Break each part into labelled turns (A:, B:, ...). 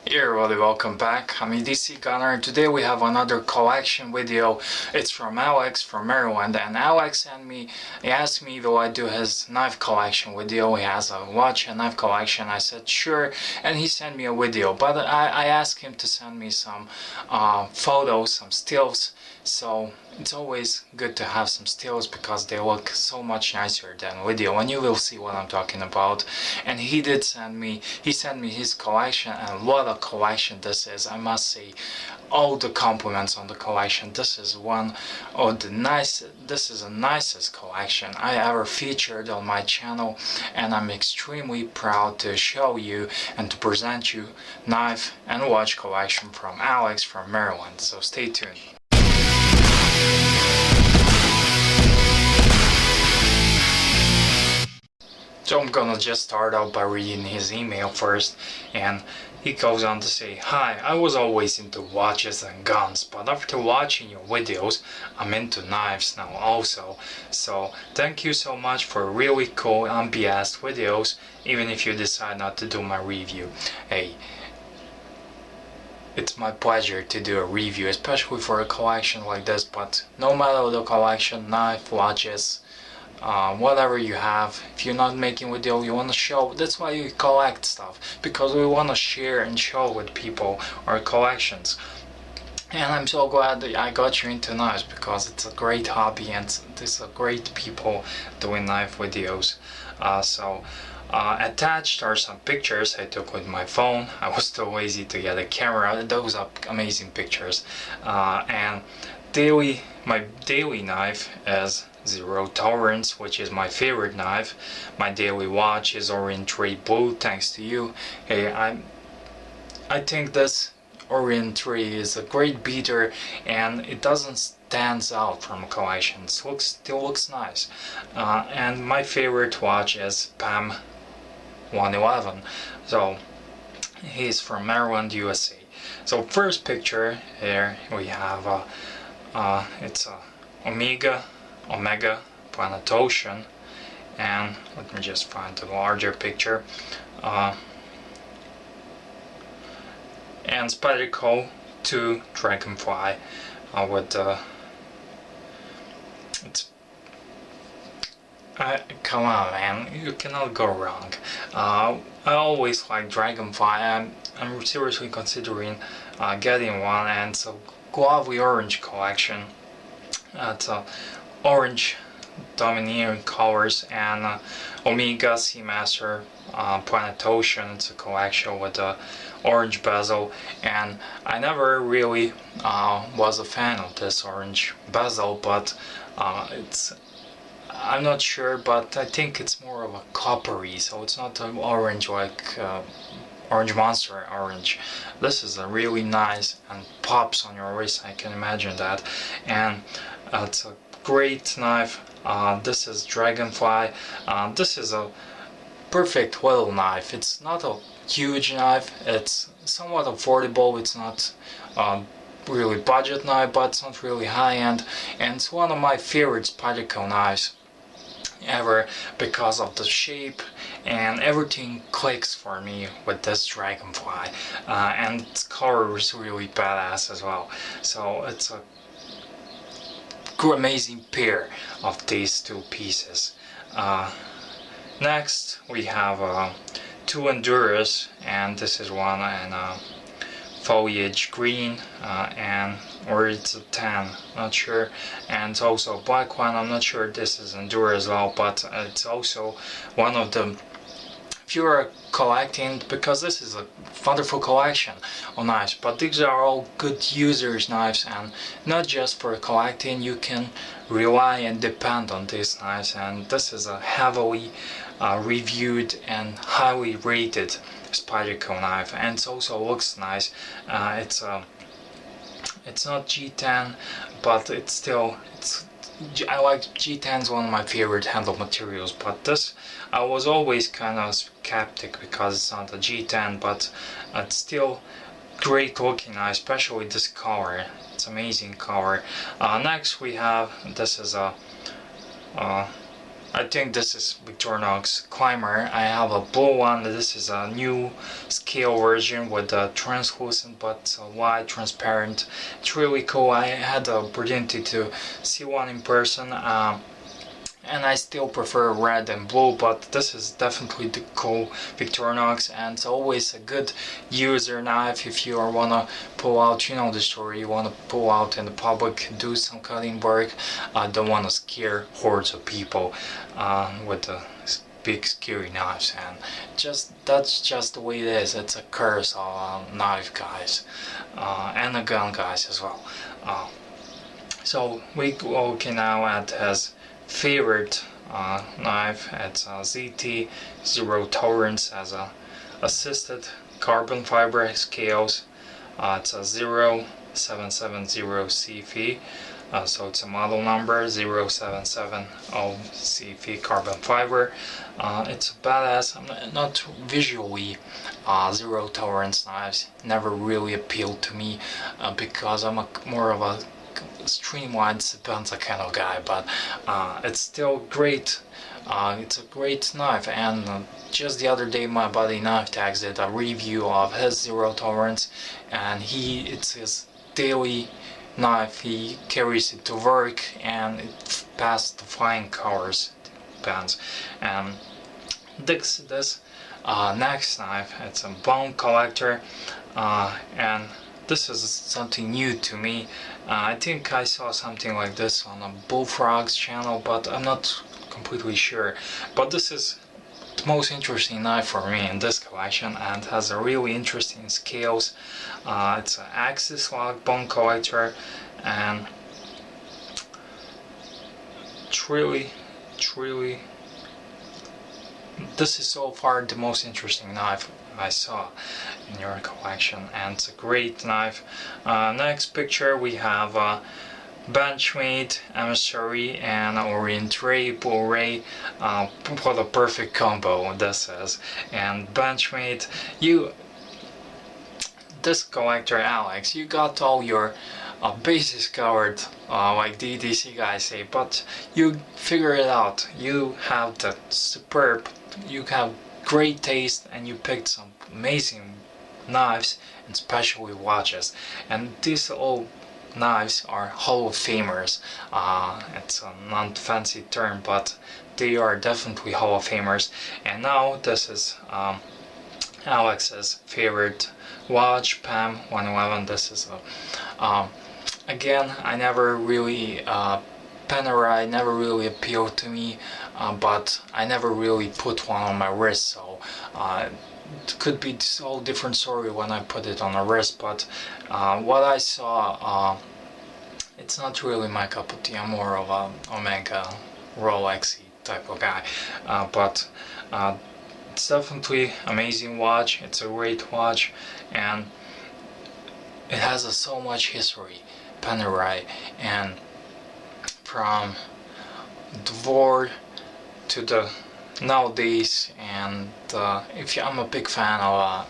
A: Hey everybody, welcome back. I'm edcgunner and today we have another collection video. It's from Alex from Maryland, and Alex he asked me though I do his knife collection video. He has a watch and knife collection. I said sure, and he sent me a video, but I asked him to send me some photos, some stills. So it's always good to have some stills because they look so much nicer than video, and you will see what I'm talking about. And he sent me his collection, and what a collection this is. I must say, all the compliments on the collection. This is one of the nicest collection I ever featured on my channel, and I'm extremely proud to show you and to present you knife and watch collection from Alex from Maryland. So stay tuned. So I'm gonna just start out by reading his email first, and he goes on to say, "Hi, I was always into watches and guns, but after watching your videos, I'm into knives now also. So thank you so much for really cool unbiased videos, even if you decide not to do my review. Hey, it's my pleasure to do a review, especially for a collection like this, but no matter the collection, knife, watches, whatever you have, if you're not making video, you want to show. That's why you collect stuff, because we want to share and show with people our collections. And I'm so glad that I got you into knives, because it's a great hobby and there's a great people doing knife videos. Attached are some pictures I took with my phone. I was too lazy to get a camera. Those are amazing pictures. And my daily knife is Zero Tolerance, which is my favorite knife. My daily watch is Orient Trade Blue, thanks to you. Hey, I think this Orient Trade is a great beater, and it doesn't stand out from a collection. It still looks nice. And my favorite watch is PAM 111. So he's from Maryland, USA. So first picture here we have it's a Omega Planet Ocean, and let me just find the larger picture, and Spyderco 2 Dragonfly with come on man, you cannot go wrong. I always like Dragonfly. I'm seriously considering getting one, and it's a lovely orange collection. It's a orange domineering colors, and Omega Seamaster Planet Ocean. It's a collection with a orange bezel, and I never really was a fan of this orange bezel, but I'm not sure, but I think it's more of a coppery, so it's not an orange like Orange Monster orange. This is a really nice and pops on your wrist, I can imagine that. And it's a great knife. This is Dragonfly. This is a perfect little knife. It's not a huge knife. It's somewhat affordable. It's not really budget knife, but it's not really high-end. And it's one of my favorite Spyderco knives ever, because of the shape, and everything clicks for me with this Dragonfly, and its color is really badass as well. So it's a amazing pair of these two pieces. Next we have two Enduras, and this is one in foliage green, or it's a tan, not sure, and it's also a black one. I'm not sure this is Endura as well, but it's also one of the, if you're collecting, because this is a wonderful collection of knives, but these are all good users knives, and not just for collecting. You can rely and depend on these knives, and this is a heavily reviewed and highly rated Spyderco knife, and it also looks nice. It's not G10, but I like G10's one of my favorite handle materials, but this I was always kind of skeptic because it's not a G10, but it's still great looking knife, especially this color. It's amazing color. Next we have, this is a I think this is Victorinox Climber. I have a blue one. This is a new scale version with a translucent but wide transparent. It's really cool. I had the opportunity to see one in person. And I still prefer red and blue, but this is definitely the cool Victorinox, and it's always a good user knife if you wanna pull out, you know the story, you wanna pull out in the public, do some cutting work, don't wanna scare hordes of people with the big scary knives, and that's just the way it is. It's a curse of knife guys and the gun guys as well. So we looking now at his favorite knife. It's a ZT Zero Tolerance as a assisted carbon fiber scales. It's a 0770 CFE. So it's a model number 0770 CFE carbon fiber. It's a badass. I'm not visually zero tolerance knives never really appealed to me because I'm more of a streamlined Sebenza kind of guy, but it's still great. It's a great knife, and just the other day my buddy Knife Tags did a review of his zero tolerance, and it's his daily knife. He carries it to work and it passed the flying colors. Depends. And this next knife, it's a bone collector, and this is something new to me. I think I saw something like this on a Bullfrog's channel, but I'm not completely sure. But this is the most interesting knife for me in this collection, and has a really interesting scales. It's an axis lock bone collector, and truly this is so far the most interesting knife I saw in your collection, and it's a great knife. Next picture we have Benchmade emissary and Orient Ray Blu-ray. What a perfect combo this is. And Benchmade, this collector Alex, you got all your bases covered, like the EDC guys say, but you figure it out. You have the you have great taste, and you picked some amazing knives, and especially watches. And these all knives are Hall of Famers. It's a non-fancy term, but they are definitely Hall of Famers. And now this is Alex's favorite watch, PAM 111. This is again, I never really Panerai never really appealed to me, but I never really put one on my wrist, so it could be this whole different story when I put it on a wrist. But what I saw, it's not really my cup of tea. I'm more of a Omega Rolex type of guy, but it's definitely amazing watch. It's a great watch, and it has so much history, Panerai, and from the war to the nowadays. And I'm a big fan of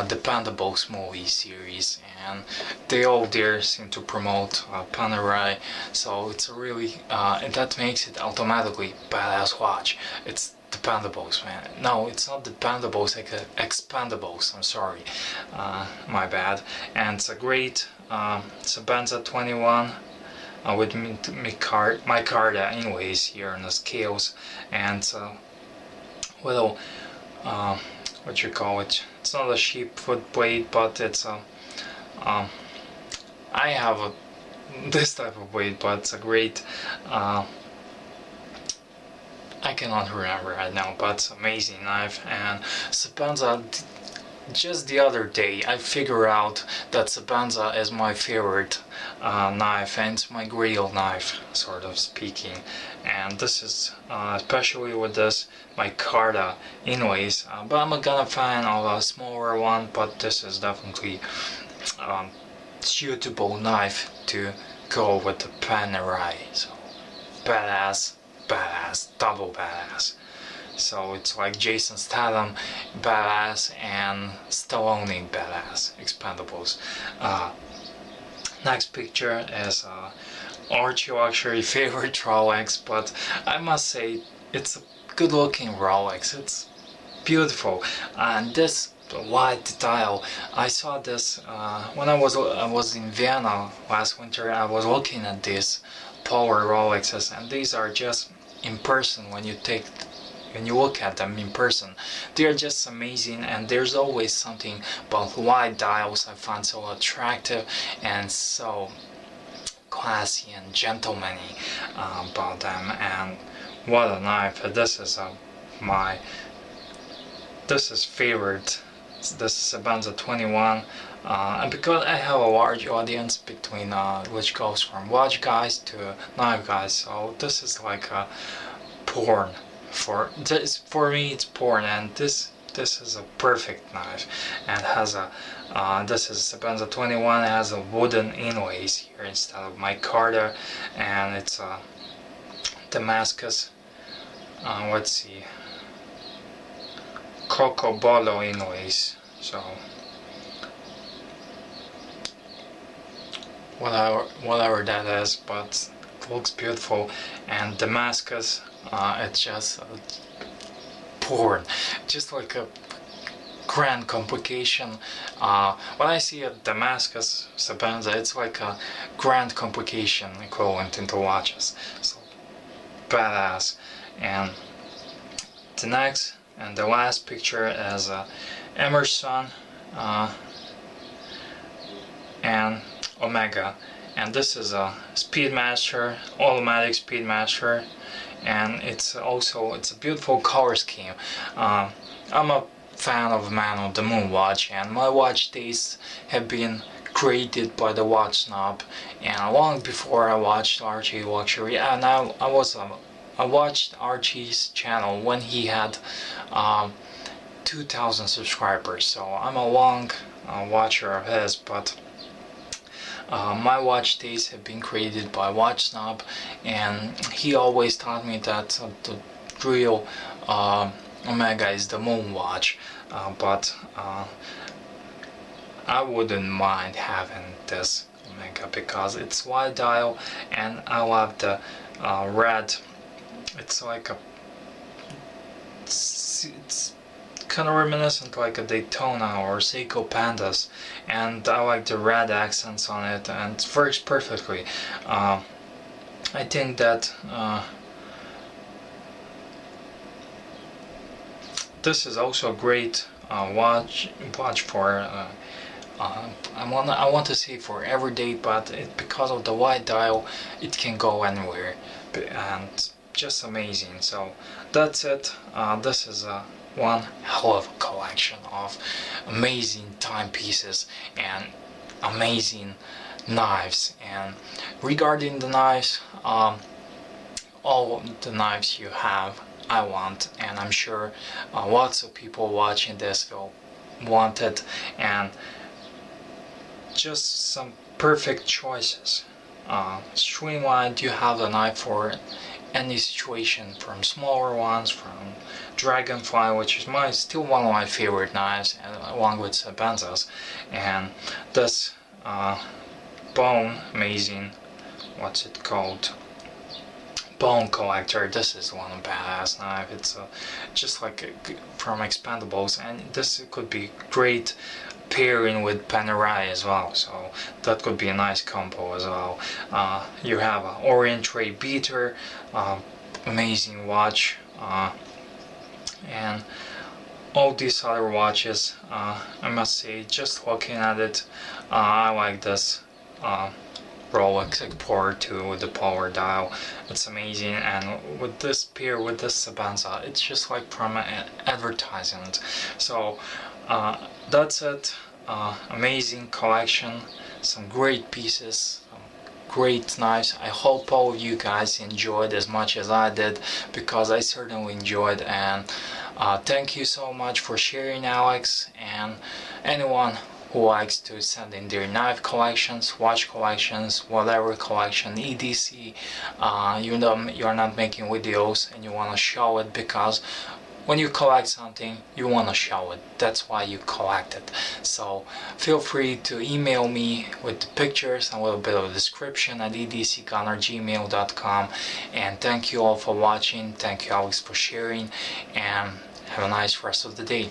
A: Dependables movie series, and they all there seem to promote Panerai, so it's a really and that makes it automatically badass watch. It's Dependables, man. No, it's not Dependables, like Expendables. I'm sorry, my bad. And it's a great Sebenza 21 with my card anyways here on the scales, and well, what you call it? It's not a sheep foot blade, but it's a I have this type of blade, but it's a great I cannot remember right now, but it's an amazing knife. And Sebenza, just the other day I figured out that Sebenza is my favorite knife, and it's my grail knife, sort of speaking. And this is especially with this micarta anyways, but I'm a fan of a smaller one, but this is definitely suitable knife to go with the Panerai. So badass, double badass. So it's like Jason Statham badass and Stallone badass. Expendables. Next picture is Archie luxury favorite Rolex, but I must say it's a good looking Rolex. It's beautiful, and this white dial, I saw this when I was in Vienna last winter. I was looking at these power Rolexes, and these are just in person, when you look at them in person, they are just amazing. And there's always something about white dials I find so attractive and so classy and gentlemanly about them. And what a knife! This is favorite. This is Sebenza 21, and because I have a large audience between which goes from watch guys to knife guys, so this is like a porn for me. It's porn, and this is a perfect knife, and has a this is Sebenza 21. It has a wooden inlays here instead of micarta, and it's a Damascus. Let's see. Cocobolo inlays, so whatever that is, but it looks beautiful. And Damascus, it's just porn, just like a grand complication. When I see a Damascus Sebenza, it's like a grand complication equivalent into watches, so badass. And the next and the last picture is Emerson and Omega, and this is a Speedmaster, automatic Speedmaster, and it's a beautiful color scheme. I'm a fan of Man on the Moon watch, and my watch tastes have been created by the watch snob, and long before I watched Archie Luxury, and I watched Archie's channel when he had 2,000 subscribers, so I'm a long watcher of his. But my watch tastes have been created by Watch Snob, and he always taught me that the real Omega is the Moon watch, but I wouldn't mind having this Omega because it's wide dial, and I love the red. It's like it's kind of reminiscent like a Daytona or Seiko Pandas, and I like the red accents on it, and it works perfectly. I think that this is also a great watch for I want to say for every day, but because of the wide dial, it can go anywhere, and just amazing. So that's it. This is one hell of a collection of amazing timepieces and amazing knives. And regarding the knives, all the knives you have I want, and I'm sure lots of people watching this will want it, and just some perfect choices. Streamlined, you have the knife for any situation, from smaller ones, from Dragonfly, which is still one of my favorite knives, along with Sebenzas, and this bone, amazing, what's it called, bone collector. This is one badass knife. It's just like from Expendables, and this could be great pairing with Panerai as well, so that could be a nice combo as well. You have an Orient Tray beater, amazing watch, and all these other watches. I must say, just looking at it, I like this Rolex Explorer 2 with the power dial. It's amazing, and with this pair with this Sebenza, it's just like from an advertisement. So that's it. Amazing collection, some great pieces, great knives. I hope all of you guys enjoyed as much as I did, because I certainly enjoyed. And thank you so much for sharing, Alex, and anyone who likes to send in their knife collections, watch collections, whatever collection, EDC. You know, you're not making videos and you want to show it, because when you collect something, you want to show it. That's why you collect it. So feel free to email me with the pictures and a little bit of a description at edcgunner@gmail.com. And thank you all for watching. Thank you, Alex, for sharing, and have a nice rest of the day.